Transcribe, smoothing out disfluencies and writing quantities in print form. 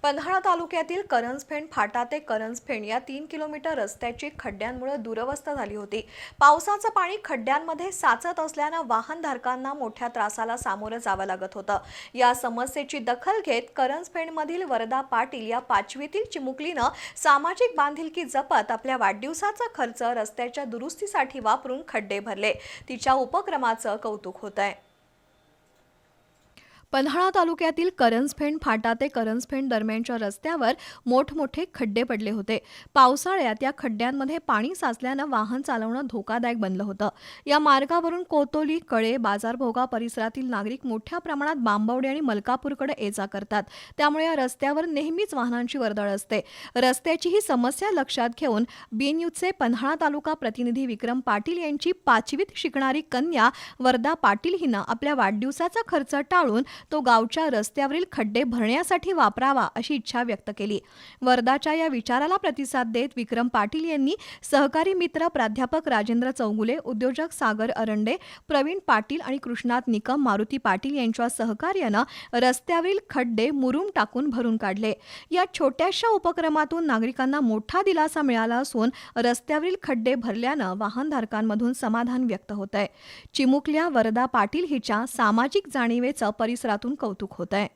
पन्हाळा तालुक्यातील करंजफेड फाटा ते करंजफेड या 3 किलोमीटर रस्त्याची खड्ड्यांमुळे दुरवस्था झाली होती। पावसाचं पाणी खड्ड्यांमध्ये साचत असल्याने वाहनधारकांना मोठ्या त्रासाला सामोरं जावं लागत होतं। या समस्येची दखल घेत करंजफेडमधील वरदा पाटील या 5वीतील चिमुकलीनं सामाजिक बांधिलकी जपत आपल्या वाढदिवसाचा खर्च रस्त्याच्या दुरुस्तीसाठी वापरून खड्डे भरले। तिच्या उपक्रमाचं कौतुक होतंय। पन्हाळा तालुक्यातील करंजफेड फाटा ते करंजफेड दरम्यानच्या रस्त्यावर मोठमोठे खड्डे पडले होते। पावसाळ्यात या खड्ड्यांमध्ये पाणी साचल्याने वाहन चालवणं धोकादायक बनलं होतं। या मार्गावरून कोतोली, कळे, बाजारभोगा परिसरातील नागरिक मोठ्या प्रमाणात बांबवडे आणि मलकापूरकडे ये-जा करतात। त्यामुळे या रस्त्यावर नेहमीच वाहनांची वर्दळ असते। रस्त्याची ही समस्या लक्षात घेऊन बी-न्यूजचे पन्हाळा तालुका प्रतिनिधी विक्रम पाटील यांची 5वीत शिकणारी कन्या वरदा पाटील हिनं आपल्या वाढदिवसाचा खर्च टाळून तो गावच्या रस्त्यावरील खड्डे भरण्यासाठी वापरावा अशी इच्छा व्यक्त केली। वरदाच्या या विचाराला प्रतिसाद देत विक्रम पाटील यांनी सहकारी मित्र प्राध्यापक राजेंद्र चौगुले, उद्योजक सागर अरंडे, प्रवीण पाटील आणि कृष्णात निकम, मारुती पाटील यांच्या सहकार्यानं रस्त्यावरील खड्डे मुरुम टाकून भरून काढले। या छोट्याशा उपक्रमातून नागरिकांना मोठा दिलासा मिळाला असून रस्त्यावरील खड्डे भरल्यानं वाहनधारकांमधून समाधान व्यक्त होतंय। चिमुकल्या वरदा पाटील हिच्या सामाजिक जाणीवेचं परिसरातून कौतुक होतंय।